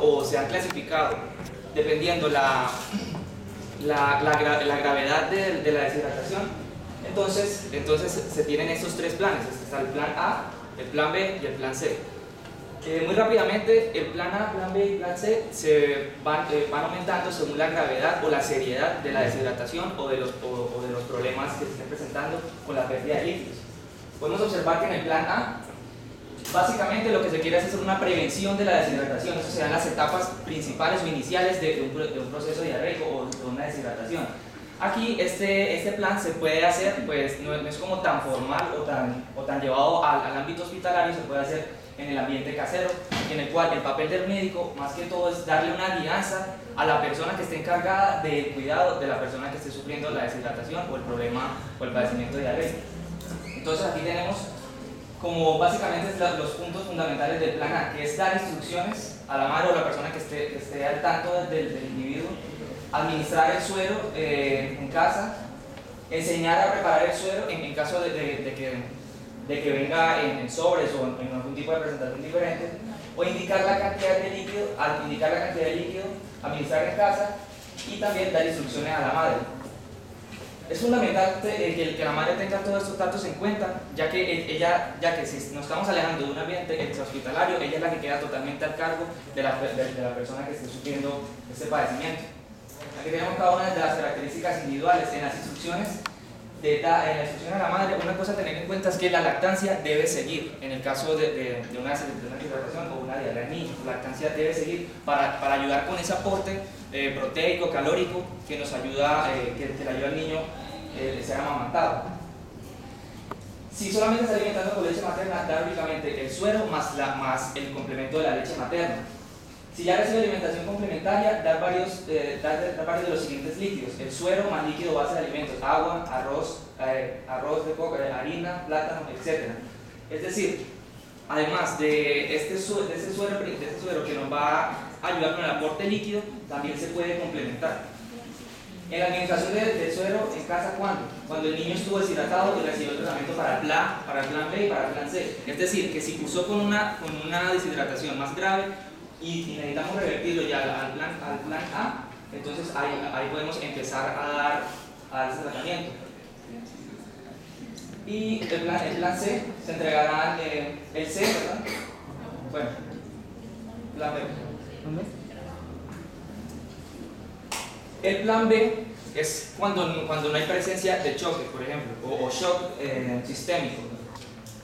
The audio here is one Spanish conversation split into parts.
o se han clasificado dependiendo la gravedad de la deshidratación. Entonces se tienen estos tres planes. Está el plan A, el plan B y el plan C. Muy rápidamente, el plan A, plan B y plan C se van aumentando según la gravedad o la seriedad de la deshidratación o de los problemas que se estén presentando con la pérdida de líquidos. Podemos observar que en el plan A, básicamente lo que se quiere es hacer una prevención de la deshidratación. Eso se da en las etapas principales o iniciales de un proceso diarreico o de una deshidratación. Aquí este plan se puede hacer, pues no es como tan formal o tan llevado al ámbito hospitalario, se puede hacer en el ambiente casero, en el cual el papel del médico más que todo es darle una guianza a la persona que esté encargada del cuidado de la persona que esté sufriendo la deshidratación o el problema o el padecimiento diarreico. Entonces aquí tenemos como básicamente los puntos fundamentales del plan A, que es dar instrucciones a la madre o a la persona que esté al tanto del individuo, administrar el suero en casa, enseñar a preparar el suero en caso de que venga en sobres o en algún tipo de presentación diferente, o indicar la cantidad de líquido, administrar en casa y también dar instrucciones a la madre. Es fundamental que la madre tenga todos estos datos en cuenta, ya que si nos estamos alejando de un ambiente extrahospitalario, ella es la que queda totalmente al cargo de la persona que esté sufriendo este padecimiento. Aquí tenemos cada una de las características individuales. En las instrucciones a la madre, una cosa a tener en cuenta es que la lactancia debe seguir en el caso de una deshidratación o una diarrea en niños. La lactancia debe seguir para ayudar con ese aporte proteico, calórico que nos ayuda, que le ayuda al niño ser amamantado. Si solamente está alimentando con leche materna, dar únicamente el suero más el complemento de la leche materna. Si ya recibe alimentación complementaria, dar varios de los siguientes líquidos: el suero más líquido base de alimentos, agua, arroz de coco, harina, plátano, etc. Es decir, además de este suero que nos va a ayudar con el aporte líquido, también se puede complementar. En la administración del suero en casa, cuando el niño estuvo deshidratado y recibió el tratamiento para el plan B y para el plan C. Es decir, que si cursó con una deshidratación más grave y necesitamos revertirlo ya al plan A, entonces ahí podemos empezar a dar ese tratamiento. Y el plan C se entregará el C, ¿verdad? Bueno, plan B. El plan B es cuando no hay presencia de choque, por ejemplo, o shock sistémico,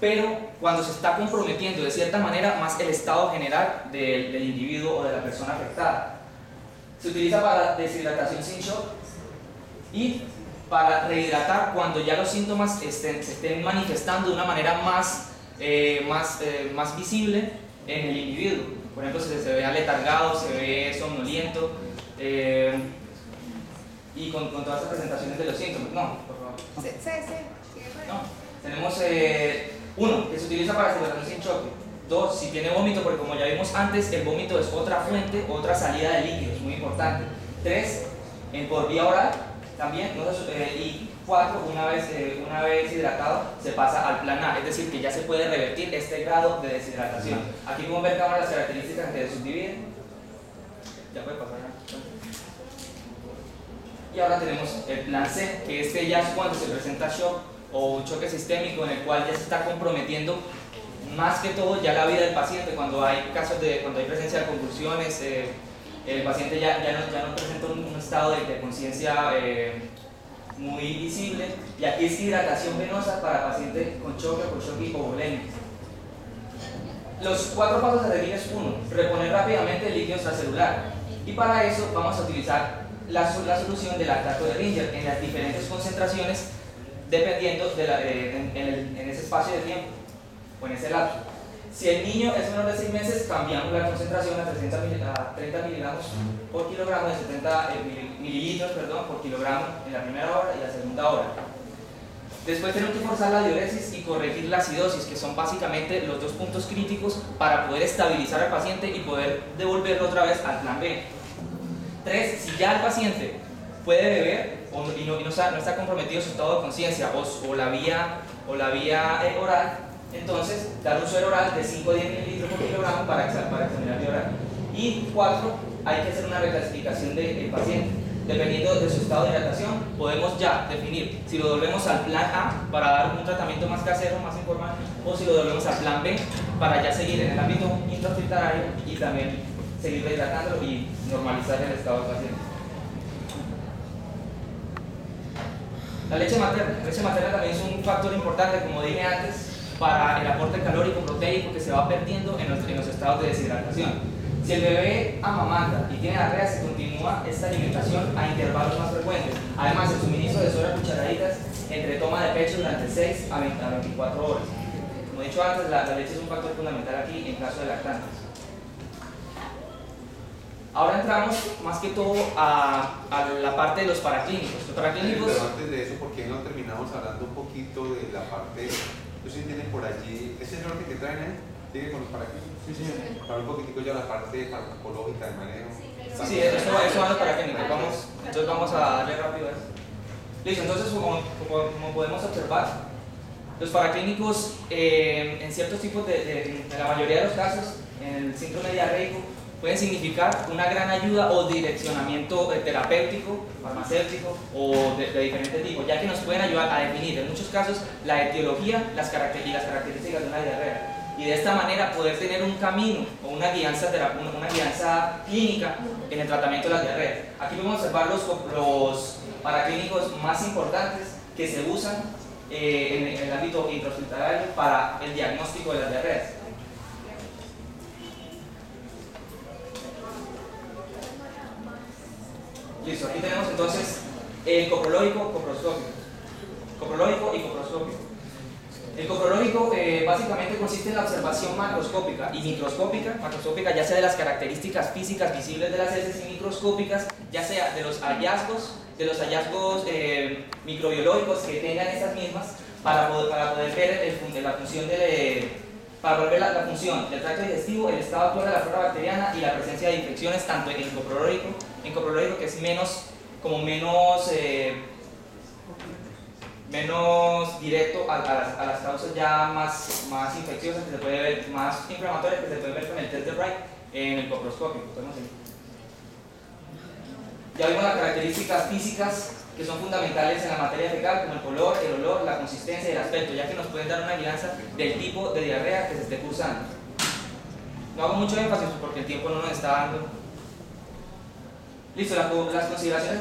pero cuando se está comprometiendo de cierta manera más el estado general del individuo o de la persona afectada. Se utiliza para deshidratación sin shock y para rehidratar cuando ya los síntomas se estén manifestando de una manera más visible en el individuo. Por ejemplo, se ve aletargado, se ve somnoliento, y con todas las presentaciones de los síntomas. No, por favor. No. Tenemos 1, que se utiliza para deshidratación sin choque. 2, si tiene vómito, porque como ya vimos antes, el vómito es otra fuente, otra salida de líquidos, muy importante. 3, por vía oral también. Y 4, una vez hidratado, se pasa al plan A, es decir, que ya se puede revertir este grado de deshidratación. Aquí podemos ver cada una de las características que se subdividen. Ya puede pasar. Y ahora tenemos el plan C, que ya es cuando se presenta shock o un choque sistémico en el cual ya se está comprometiendo más que todo ya la vida del paciente. Cuando hay presencia de convulsiones, el paciente ya no presenta un estado de conciencia muy visible, y aquí es hidratación venosa para pacientes con shock hipovolémico. Los 4 pasos a seguir es: 1, reponer rápidamente el líquido extracelular, y para eso vamos a utilizar la solución del lactato de Ringer en las diferentes concentraciones dependiendo en ese espacio de tiempo o en ese lapso. Si el niño es menor de 6 meses, cambiamos la concentración a 30 miligramos por kilogramo, de 70 mililitros por kilogramo en la primera hora y la segunda hora. Después tenemos que forzar la diuresis y corregir la acidosis, que son básicamente los 2 puntos críticos para poder estabilizar al paciente y poder devolverlo otra vez al plan B. 3, si ya el paciente puede beber y no está comprometido su estado de conciencia o la vía oral, entonces dar un suero oral de 5 a 10 mililitros por kilogramo para examinar vía oral. Y 4, hay que hacer una reclasificación del paciente. Dependiendo de su estado de hidratación, podemos ya definir si lo volvemos al plan A para dar un tratamiento más casero, más informal, o si lo volvemos al plan B para ya seguir en el ámbito intrahospitalario y también seguir rehidratándolo y normalizar el estado del paciente. La leche materna también es un factor importante, como dije antes, para el aporte calórico proteico que se va perdiendo en los estados de deshidratación. Si el bebé amamanta y tiene diarrea, se continúa esta alimentación a intervalos más frecuentes. Además, el suministro de soda cucharaditas entre toma de pecho durante 6 a 24 horas. Como he dicho antes, la leche es un factor fundamental aquí en caso de lactantes. Ahora entramos más que todo a la parte de los paraclínicos. Los paraclínicos... Pero antes de eso, ¿por qué no terminamos hablando un poquito de la parte? No sé si tienen por allí, ¿ese es el orden que traen ahí? ¿Sigue con los paraclínicos? Sí, señor. Para un poquitico ya la parte farmacológica de manejo. Sí, eso va a los paraclínicos. Entonces vamos a darle rápido a eso. Listo, entonces como podemos observar, los paraclínicos en ciertos tipos en la mayoría de los casos, en el síndrome diarreico, pueden significar una gran ayuda o direccionamiento terapéutico, farmacéutico o de diferente tipo, ya que nos pueden ayudar a definir en muchos casos la etiología y las características de una diarrea. Y de esta manera poder tener un camino o una guianza clínica en el tratamiento de las diarreas. Aquí podemos observar los paraclínicos más importantes que se usan en el ámbito intrahospitalario para el diagnóstico de las diarreas. Listo, aquí tenemos entonces el coprológico, coprológico y coproscópico. El coprológico básicamente consiste en la observación macroscópica y macroscópica, ya sea de las características físicas visibles de las heces, y microscópicas, ya sea de los hallazgos microbiológicos que tengan estas mismas, para poder ver la función la función del tracto digestivo, el estado actual de la flora bacteriana y la presencia de infecciones tanto en coprológico, que es menos directo a las causas ya más infecciosas que se puede ver, más inflamatorias que se puede ver con el test de Wright en el coproscópico. Ya vimos las características físicas que son fundamentales en la materia fecal, como el color, el olor, la consistencia y el aspecto, ya que nos pueden dar una guianza del tipo de diarrea que se esté cursando. No hago mucho énfasis porque el tiempo no nos está dando. Listo, las consideraciones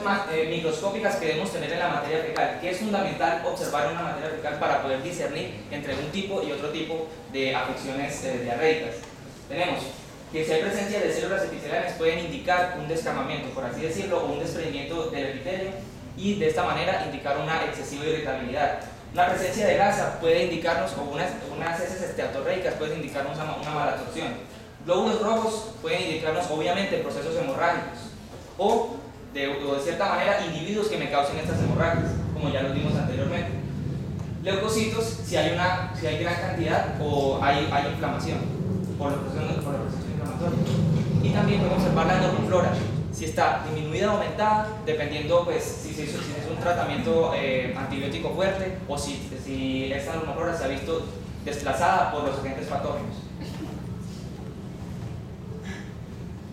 microscópicas que debemos tener en la materia fecal, que es fundamental observar en la materia fecal para poder discernir entre un tipo y otro tipo de afecciones diarreicas. Tenemos que si hay presencia de células epiteliales pueden indicar un descamamiento, por así decirlo, o un desprendimiento del epitelio, y de esta manera indicar una excesiva irritabilidad. Una presencia de gasa puede indicarnos, o unas heces esteatorreicas pueden indicarnos una mala absorción. Glóbulos rojos pueden indicarnos obviamente procesos hemorrágicos, o de cierta manera individuos que me causen estas hemorragias, como ya lo vimos anteriormente. Leucocitos, si hay gran cantidad o hay inflamación por los procesos inflamatorios. Y también podemos observar la normoflora, si está disminuida o aumentada, dependiendo pues, si es un tratamiento antibiótico fuerte o si esta normoflora se ha visto desplazada por los agentes patógenos.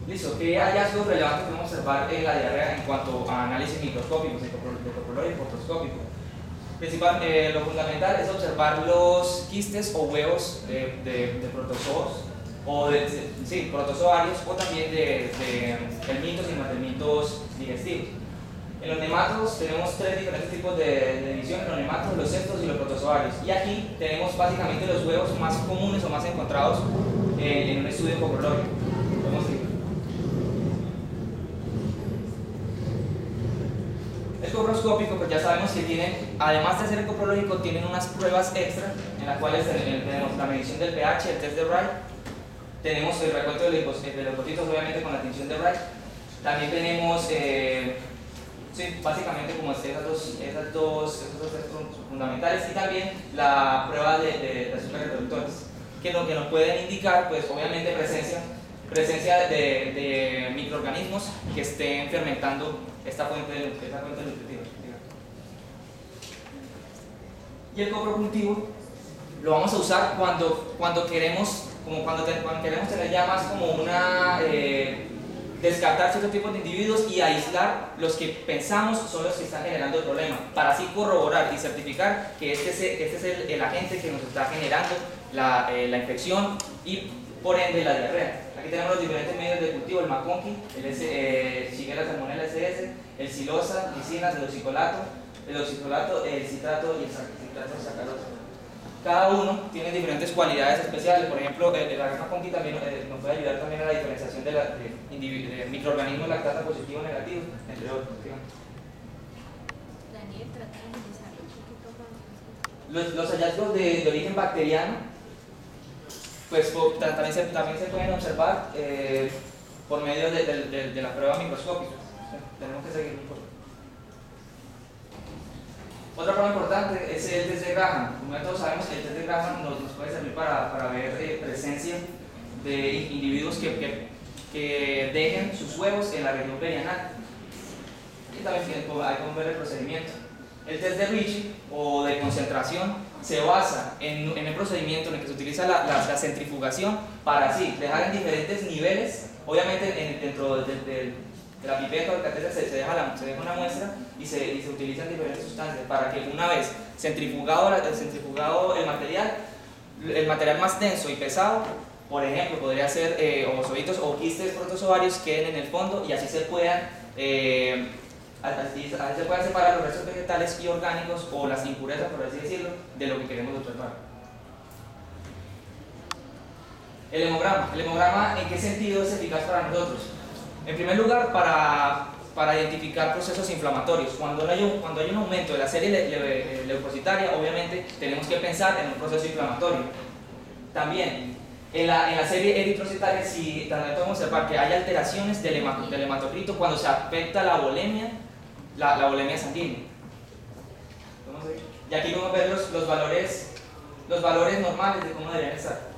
Listo, ¿qué hallazgos relevantes podemos observar en la diarrea en cuanto a análisis microscópicos, de coprológico y coproscópico? Lo fundamental es observar los quistes o huevos de protozoos, protozoarios, o también de helmintos y hemathelmintos digestivos. En los nematodos tenemos 3 diferentes tipos de división: los nematodos, los septos y los protozoarios. Y aquí tenemos básicamente los huevos más comunes o más encontrados en un estudio coprológico. El coproscópico, pues ya sabemos que tienen, además de ser el coprológico, tienen unas pruebas extra en las cuales tenemos la medición del pH, el test de Wright, tenemos el recuento de leucocitos, obviamente con la tinción de Wright, también tenemos, básicamente como esos dos fundamentales, y también la prueba de azúcares reductores, que nos pueden indicar, pues obviamente presencia de microorganismos que estén fermentando esta fuente nutritiva. Y el coprocultivo lo vamos a usar cuando queremos como cuando queremos tener ya más como una... descartar ciertos tipos de individuos y aislar los que pensamos son los que están generando el problema, para así corroborar y certificar que este es el agente que nos está generando la infección y por ende la diarrea. Aquí tenemos los diferentes medios de cultivo: el maconqui, el Shigella salmonella SS, el silosa, licinas, el oxicolato, el citrato y el citrato de sacarosa. Cada uno tiene diferentes cualidades especiales. Por ejemplo, el maconqui también nos puede ayudar también a la diferenciación de microorganismos lactasa positivo o negativo, entre otros. Daniel, trata de analizarlo un poquito más. Los hallazgos de origen bacteriano pues también se pueden observar por medio de la prueba microscópica. Tenemos que seguir un poco. Otra prueba importante es el test de Graham. Como ya todos sabemos, el test de Graham nos puede servir para ver presencia de individuos que dejen sus huevos en la región perianal. Y también hay que ver el procedimiento. El test de Ricci o de concentración se basa en el procedimiento en el que se utiliza la centrifugación para así dejar en diferentes niveles. Obviamente dentro de la pipeta o el catéter se deja una muestra y se utilizan diferentes sustancias para que una vez centrifugado el material más denso y pesado, por ejemplo, podría ser ovozoitos o quistes protozoarios, queden en el fondo y así se puedan separar los restos vegetales y orgánicos o las impurezas, por así decirlo, de lo que queremos observar. El hemograma, ¿en qué sentido es eficaz para nosotros? En primer lugar, para identificar procesos inflamatorios. Cuando hay un aumento de la serie leucocitaria, obviamente tenemos que pensar en un proceso inflamatorio. También, en la serie eritrocitaria, si también podemos observar que hay alteraciones del hematocrito cuando se afecta la volemia sanguínea. Y aquí podemos ver los valores normales de cómo deberían estar.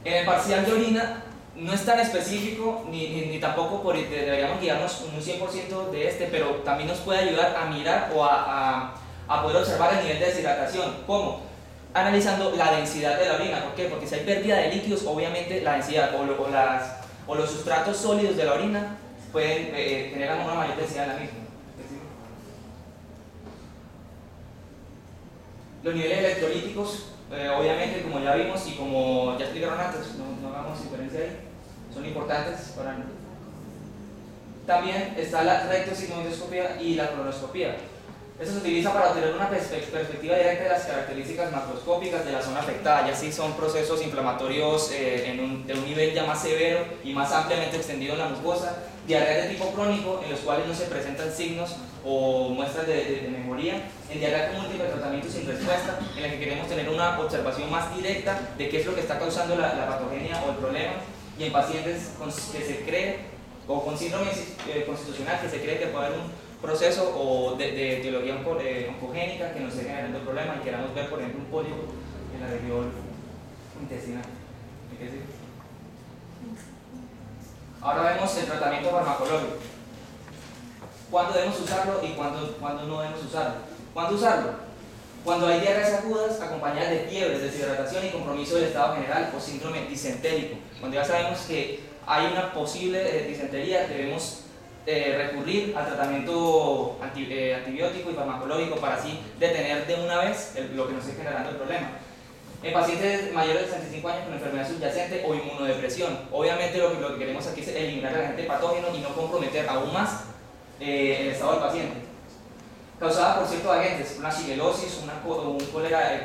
En el parcial de orina no es tan específico ni tampoco deberíamos guiarnos un 100% de este, pero también nos puede ayudar a mirar o a poder observar el nivel de deshidratación. ¿Cómo? Analizando la densidad de la orina. ¿Por qué? Porque si hay pérdida de líquidos, obviamente la densidad o los sustratos sólidos de la orina generan una mayor densidad de la misma. Los niveles electrolíticos, obviamente, como ya vimos y como ya explicaron antes, no hagamos diferencia ahí, son importantes para nosotros. También está la rectosigmoidoscopía y la colonoscopía. Esto se utiliza para obtener una perspectiva directa de las características macroscópicas de la zona afectada, ya si son procesos inflamatorios de un nivel ya más severo y más ampliamente extendido en la mucosa, diarrea de tipo crónico en los cuales no se presentan signos o muestras de mejoría, en diarrea con múltiples tratamientos sin respuesta, en la que queremos tener una observación más directa de qué es lo que está causando la patogenia o el problema, y en pacientes que se cree, o con síndrome constitucional, que se cree que puede haber un proceso o de etiología oncogénica que nos esté generando el problema y queramos ver, por ejemplo, un pólipo en la región intestinal. Ahora vemos el tratamiento farmacológico. ¿Cuándo debemos usarlo y cuándo no debemos usarlo? ¿Cuándo usarlo? Cuando hay diarreas agudas acompañadas de fiebre, deshidratación y compromiso del estado general o síndrome disentérico. Cuando ya sabemos que hay una posible disentería, debemos recurrir al tratamiento antibiótico y farmacológico para así detener de una vez lo que nos esté generando el problema. En pacientes mayores de 65 años con enfermedad subyacente o inmunodepresión, obviamente lo que queremos aquí es eliminar el agente patógeno y no comprometer aún más el estado del paciente. Causada por ciertos agentes, una shigellosis, un cólera,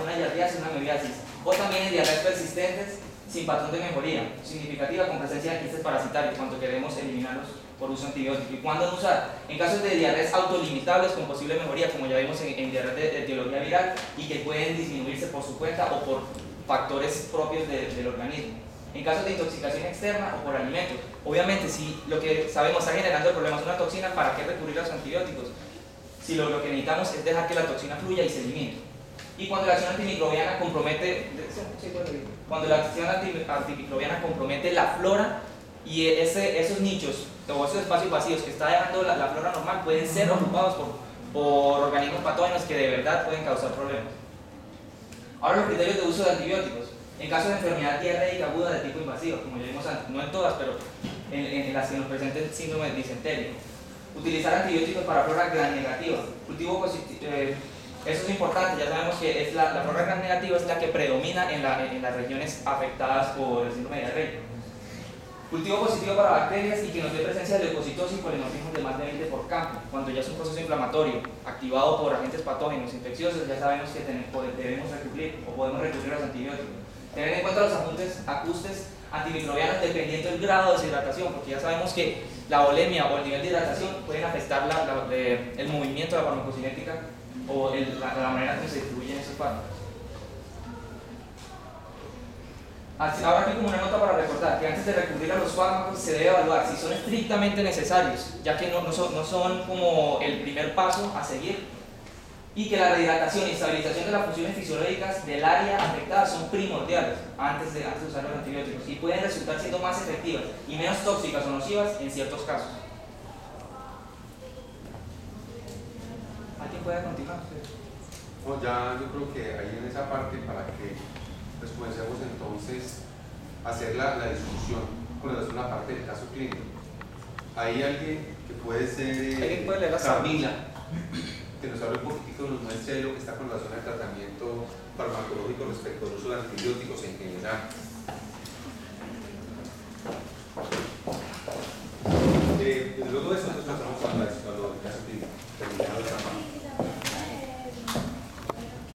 una giardiasis, una mebiasis, o también en diarreas persistentes sin patrón de mejoría significativa con presencia de quistes parasitarios, cuando queremos eliminarlos por uso antibiótico. ¿Y cuándo no usar? En casos de diarreas autolimitables con posible mejoría, como ya vimos en diarreas de etiología viral y que pueden disminuirse por su cuenta o por factores propios del organismo. En casos de intoxicación externa o por alimentos. Obviamente, si lo que sabemos está generando el problema es una toxina, ¿para qué recurrir a los antibióticos? Si lo que necesitamos es dejar que la toxina fluya y se elimine. Y cuando la acción antimicrobiana compromete la flora y esos nichos o esos espacios vacíos que está dejando la flora normal pueden ser ocupados por organismos patógenos que de verdad pueden causar problemas. Ahora los criterios de uso de antibióticos. En caso de enfermedad diarreica aguda de tipo invasivo, como ya vimos antes, no en todas, pero en las que nos presenten el síndrome de disentería. Utilizar antibióticos para flora gram negativa. Cultivo positivo. Eso es importante, ya sabemos que es la flora gram negativa es la que predomina en las regiones afectadas por el síndrome de diarreica. Cultivo positivo para bacterias y que nos dé presencia de leucocitosis y polimorfismo de más de 20 por campo. Cuando ya es un proceso inflamatorio activado por agentes patógenos infecciosos, ya sabemos que debemos recurrir o podemos recurrir a los antibióticos. Tener en cuenta los ajustes antimicrobianos dependiendo del grado de deshidratación, porque ya sabemos que la volemia o el nivel de hidratación pueden afectar el movimiento de la farmacocinética o la manera en que se distribuyen esos fármacos. Ahora aquí como una nota para recordar que antes de recurrir a los fármacos se debe evaluar si son estrictamente necesarios, ya que no son como el primer paso a seguir, y que la rehidratación y estabilización de las funciones fisiológicas del área afectada son primordiales antes de usar los antibióticos y pueden resultar siendo más efectivas y menos tóxicas o nocivas en ciertos casos. ¿Alguien puede continuar? No, ya yo creo que ahí en esa parte para que pues comencemos entonces a hacer la discusión con relación a la parte del caso clínico. Hay alguien que puede ser ¿Alguien puede leer la Camila, que nos hable un poquitico, nos muestre lo que está con relación al tratamiento farmacológico respecto al uso de antibióticos en general.